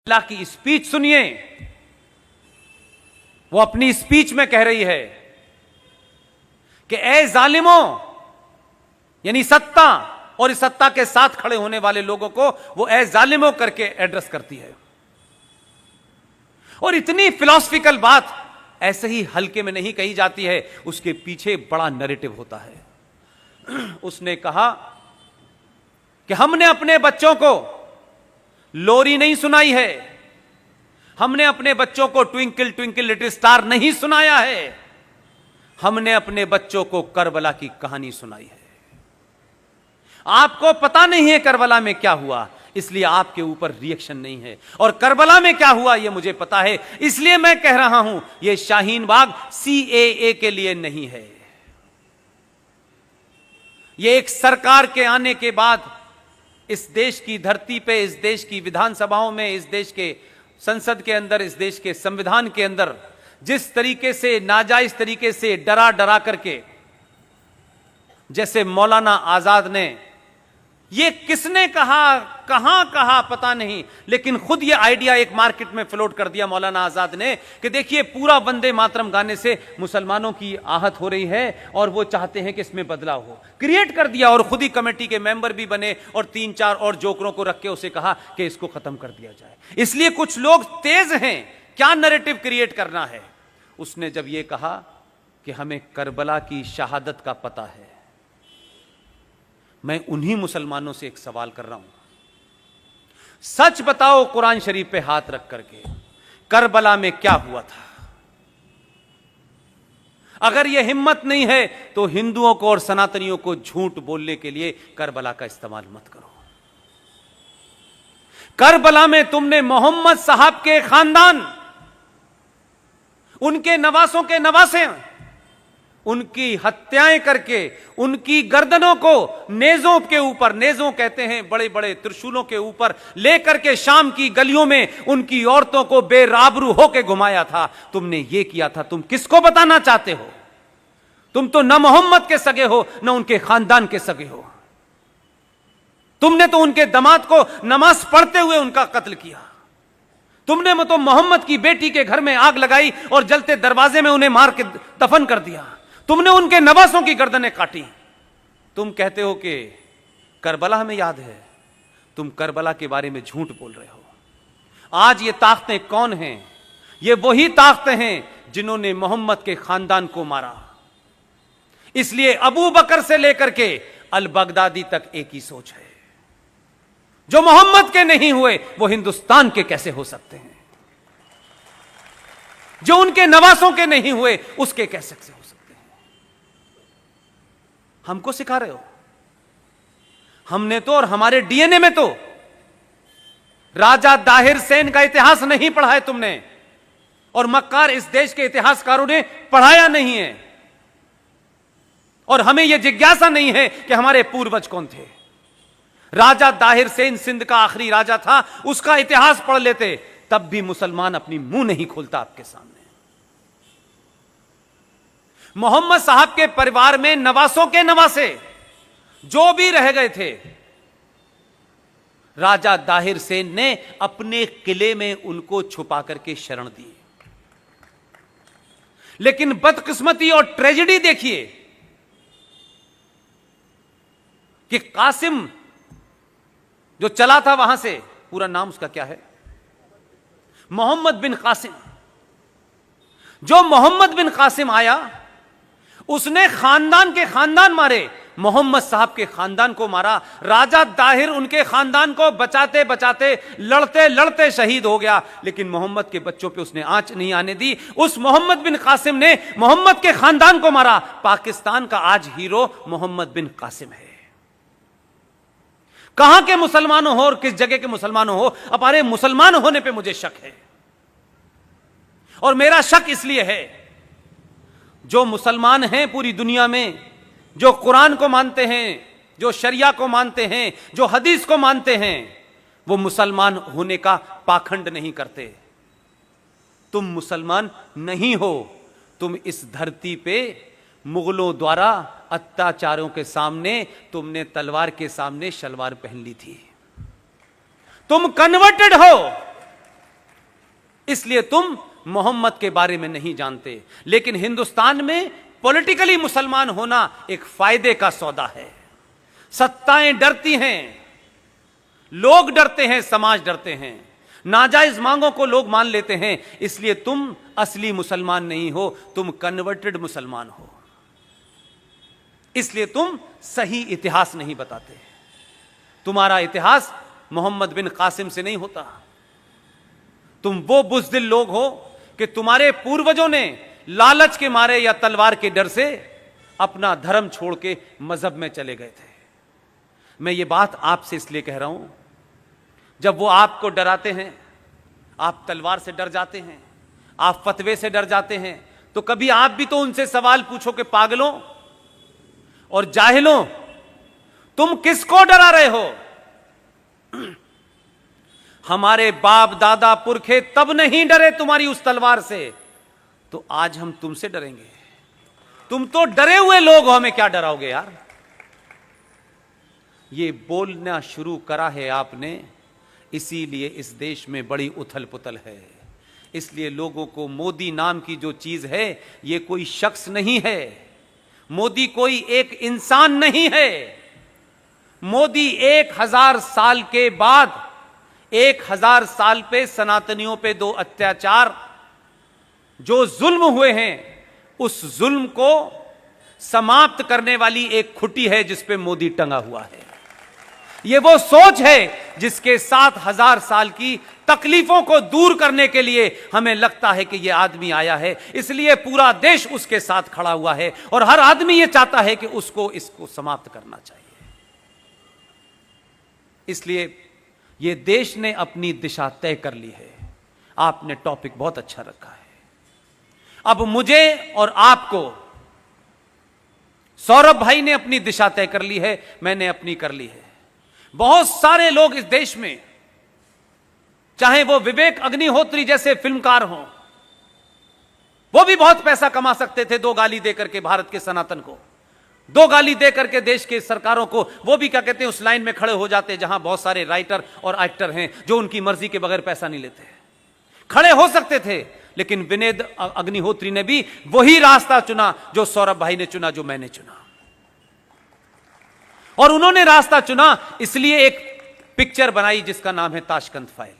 अल्लाह की स्पीच सुनिए। वो अपनी स्पीच में कह रही है कि ए जालिमों, यानी सत्ता और इस सत्ता के साथ खड़े होने वाले लोगों को वो ए जालिमों करके एड्रेस करती है। और इतनी फिलॉसफिकल बात ऐसे ही हल्के में नहीं कही जाती है, उसके पीछे बड़ा नैरेटिव होता है। उसने कहा कि हमने अपने बच्चों को लोरी नहीं सुनाई है, हमने अपने बच्चों को ट्विंकल ट्विंकल लिटिल स्टार नहीं सुनाया है, हमने अपने बच्चों को करबला की कहानी सुनाई है। आपको पता नहीं है करबला में क्या हुआ, इसलिए आपके ऊपर रिएक्शन नहीं है, और करबला में क्या हुआ यह मुझे पता है, इसलिए मैं कह रहा हूं यह शाहीन बाग सीएए के लिए नहीं है। यह एक सरकार के आने के बाद इस देश की धरती पे, इस देश की विधानसभाओं में, इस देश के संसद के अंदर, इस देश के संविधान के अंदर जिस तरीके से नाजायज तरीके से डरा डरा करके, जैसे मौलाना आजाद ने, ये किसने कहा, कहां कहा पता नहीं, लेकिन खुद ये आइडिया एक मार्केट में फ्लोट कर दिया मौलाना आजाद ने कि देखिए पूरा वंदे मातरम गाने से मुसलमानों की आहत हो रही है और वो चाहते हैं कि इसमें बदलाव हो। क्रिएट कर दिया और खुद ही कमेटी के मेंबर भी बने और 3-4 और जोकरों को रख के उसे कहा कि इसको खत्म कर दिया जाए। इसलिए कुछ लोग तेज हैं क्या नैरेटिव क्रिएट करना है। उसने जब यह कहा कि हमें करबला की शहादत का पता है, मैं उन्हीं मुसलमानों से एक सवाल कर रहा हूं, सच बताओ कुरान शरीफ पे हाथ रख करके, करबला में क्या हुआ था? अगर यह हिम्मत नहीं है तो हिंदुओं को और सनातनियों को झूठ बोलने के लिए करबला का इस्तेमाल मत करो। करबला में तुमने मोहम्मद साहब के खानदान, उनके नवासों के नवासे, उनकी हत्याएं करके उनकी गर्दनों को नेजों के ऊपर, नेजों कहते हैं बड़े बड़े त्रिशूलों के ऊपर लेकर के शाम की गलियों में उनकी औरतों को बेराबरू होकर घुमाया था। तुमने ये किया था, तुम किसको बताना चाहते हो? तुम तो न मोहम्मद के सगे हो न उनके खानदान के सगे हो। तुमने तो उनके दामाद को नमाज पढ़ते हुए उनका कत्ल किया। तुमने तो मोहम्मद की बेटी के घर में आग लगाई और जलते दरवाजे में उन्हें मार के दफन कर दिया। तुमने उनके नवासों की गर्दनें काटी। तुम कहते हो कि करबला हमें याद है, तुम करबला के बारे में झूठ बोल रहे हो। आज ये ताकतें कौन हैं? ये वही ताकतें हैं जिन्होंने मोहम्मद के खानदान को मारा। इसलिए अबू बकर से लेकर के अल बगदादी तक एक ही सोच है, जो मोहम्मद के नहीं हुए वो हिंदुस्तान के कैसे हो सकते हैं? जो उनके नवासों के नहीं हुए उसके कैसे हो सकते हैं? हमको सिखा रहे हो? हमने तो, और हमारे डीएनए में तो राजा दाहिर सेन का इतिहास नहीं पढ़ा है तुमने, और मक्कार इस देश के इतिहासकारों ने पढ़ाया नहीं है, और हमें यह जिज्ञासा नहीं है कि हमारे पूर्वज कौन थे। राजा दाहिर सेन सिंध का आखिरी राजा था, उसका इतिहास पढ़ लेते तब भी मुसलमान अपनी मुंह नहीं खोलता आपके सामने। मोहम्मद साहब के परिवार में नवासों के नवासे जो भी रह गए थे, राजा दाहिर सेन ने अपने किले में उनको छुपा करके शरण दी। लेकिन बदकिस्मती और ट्रेजेडी देखिए कि कासिम जो चला था वहां से, पूरा नाम उसका क्या है, मोहम्मद बिन कासिम। जो मोहम्मद बिन कासिम आया उसने खानदान के खानदान मारे, मोहम्मद साहब के खानदान को मारा। राजा दाहिर उनके खानदान को बचाते बचाते, लड़ते लड़ते शहीद हो गया, लेकिन मोहम्मद के बच्चों पे उसने आंच नहीं आने दी। उस मोहम्मद बिन कासिम ने मोहम्मद के खानदान को मारा। पाकिस्तान का आज हीरो मोहम्मद बिन कासिम है। कहां के मुसलमानों हो और किस जगह के मुसलमानों हो, हमारे मुसलमान होने पे मुझे शक है। और मेरा शक इसलिए है, जो मुसलमान हैं पूरी दुनिया में, जो कुरान को मानते हैं, जो शरिया को मानते हैं, जो हदीस को मानते हैं, वो मुसलमान होने का पाखंड नहीं करते। तुम मुसलमान नहीं हो, तुम इस धरती पे मुगलों द्वारा अत्याचारों के सामने तुमने तलवार के सामने शलवार पहन ली थी। तुम कन्वर्टेड हो, इसलिए तुम मोहम्मद के बारे में नहीं जानते। लेकिन हिंदुस्तान में पॉलिटिकली मुसलमान होना एक फायदे का सौदा है। सत्ताएं डरती हैं, लोग डरते हैं, समाज डरते हैं, नाजायज मांगों को लोग मान लेते हैं। इसलिए तुम असली मुसलमान नहीं हो, तुम कन्वर्टेड मुसलमान हो। इसलिए तुम सही इतिहास नहीं बताते। तुम्हारा इतिहास मोहम्मद बिन कासिम से नहीं होता। तुम वो बुज़दिल लोग हो कि तुम्हारे पूर्वजों ने लालच के मारे या तलवार के डर से अपना धर्म छोड़ के मजहब में चले गए थे। मैं ये बात आपसे इसलिए कह रहा हूं, जब वो आपको डराते हैं, आप तलवार से डर जाते हैं, आप फतवे से डर जाते हैं, तो कभी आप भी तो उनसे सवाल पूछो कि पागलों और जाहिलों, तुम किसको डरा रहे हो? हमारे बाप दादा पुरखे तब नहीं डरे तुम्हारी उस तलवार से, तो आज हम तुमसे डरेंगे? तुम तो डरे हुए लोग हो, हमें क्या डराओगे यार? ये बोलना शुरू करा है आपने, इसीलिए इस देश में बड़ी उथल पुथल है। इसलिए लोगों को मोदी नाम की जो चीज है, ये कोई शख्स नहीं है, मोदी कोई एक इंसान नहीं है। मोदी 1000 साल के बाद 1000 साल पे सनातनियों पे 2 अत्याचार जो जुल्म हुए हैं, उस जुल्म को समाप्त करने वाली एक खुटी है जिस पे मोदी टंगा हुआ है। ये वो सोच है जिसके 7000 साल की तकलीफों को दूर करने के लिए हमें लगता है कि यह आदमी आया है, इसलिए पूरा देश उसके साथ खड़ा हुआ है और हर आदमी यह चाहता है कि इसको समाप्त करना चाहिए। इसलिए यह देश ने अपनी दिशा तय कर ली है। आपने टॉपिक बहुत अच्छा रखा है। अब मुझे और आपको, सौरभ भाई ने अपनी दिशा तय कर ली है, मैंने अपनी कर ली है। बहुत सारे लोग इस देश में, चाहे वो विवेक अग्निहोत्री जैसे फिल्मकार हों, वो भी बहुत पैसा कमा सकते थे 2 गाली देकर के भारत के सनातन को, 2 गाली देकर के देश के सरकारों को। वो भी क्या कहते हैं, उस लाइन में खड़े हो जाते जहां बहुत सारे राइटर और एक्टर हैं जो उनकी मर्जी के बगैर पैसा नहीं लेते। खड़े हो सकते थे, लेकिन विवेक अग्निहोत्री ने भी वही रास्ता चुना जो सौरभ भाई ने चुना, जो मैंने चुना। और उन्होंने रास्ता चुना इसलिए एक पिक्चर बनाई जिसका नाम है ताशकंद फाइल।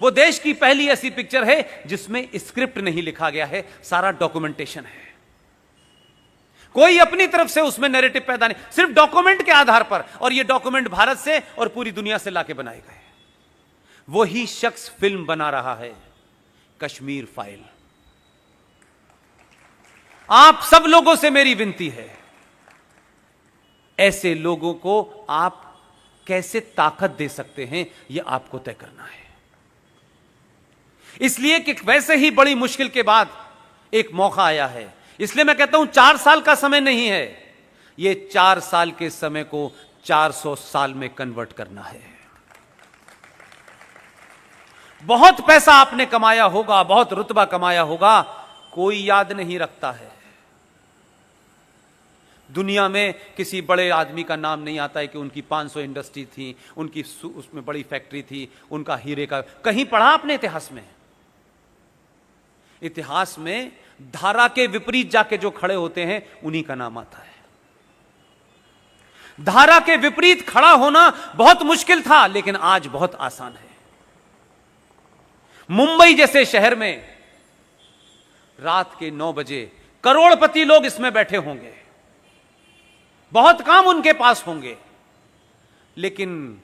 वो देश की पहली ऐसी पिक्चर है जिसमें स्क्रिप्ट नहीं लिखा गया है, सारा डॉक्यूमेंटेशन है। कोई अपनी तरफ से उसमें नैरेटिव पैदा नहीं, सिर्फ डॉक्यूमेंट के आधार पर। और ये डॉक्यूमेंट भारत से और पूरी दुनिया से लाके बनाए गए। वही शख्स फिल्म बना रहा है कश्मीर फाइल। आप सब लोगों से मेरी विनती है, ऐसे लोगों को आप कैसे ताकत दे सकते हैं, यह आपको तय करना है। इसलिए कि वैसे ही बड़ी मुश्किल के बाद एक मौका आया है। इसलिए मैं कहता हूं 4 साल का समय नहीं है, यह 4 साल के समय को 400 साल में कन्वर्ट करना है। बहुत पैसा आपने कमाया होगा, बहुत रुतबा कमाया होगा, कोई याद नहीं रखता है। दुनिया में किसी बड़े आदमी का नाम नहीं आता है कि उनकी 500 इंडस्ट्री थी, उनकी उसमें बड़ी फैक्ट्री थी, उनका हीरे का। कहीं पढ़ा आपने इतिहास में? इतिहास में धारा के विपरीत जाके जो खड़े होते हैं उन्हीं का नाम आता है। धारा के विपरीत खड़ा होना बहुत मुश्किल था, लेकिन आज बहुत आसान है। मुंबई जैसे शहर में रात के 9 बजे करोड़पति लोग इसमें बैठे होंगे, बहुत काम उनके पास होंगे, लेकिन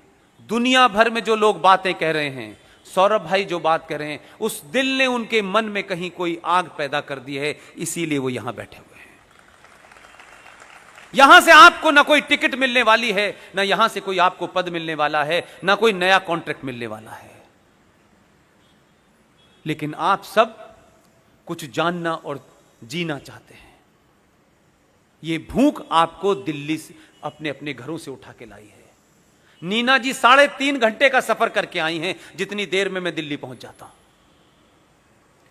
दुनिया भर में जो लोग बातें कह रहे हैं, सौरभ भाई जो बात कर रहे हैं, उस दिल ने उनके मन में कहीं कोई आग पैदा कर दी है, इसीलिए वो यहां बैठे हुए हैं। यहां से आपको ना कोई टिकट मिलने वाली है, ना यहां से कोई आपको पद मिलने वाला है, ना कोई नया कॉन्ट्रैक्ट मिलने वाला है, लेकिन आप सब कुछ जानना और जीना चाहते हैं। ये भूख आपको दिल्ली से अपने अपने घरों से उठा के लाई है। नीना जी 3.5 घंटे का सफर करके आई हैं, जितनी देर में मैं दिल्ली पहुंच जाता हूं।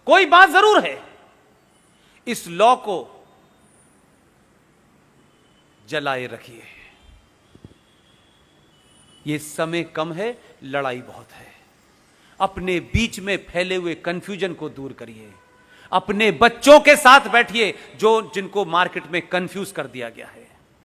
कोई बात जरूर है, इस लॉ को जलाए रखिए। ये समय कम है, लड़ाई बहुत है। अपने बीच में फैले हुए कंफ्यूजन को दूर करिए। अपने बच्चों के साथ बैठिए जिनको मार्केट में कंफ्यूज कर दिया गया है।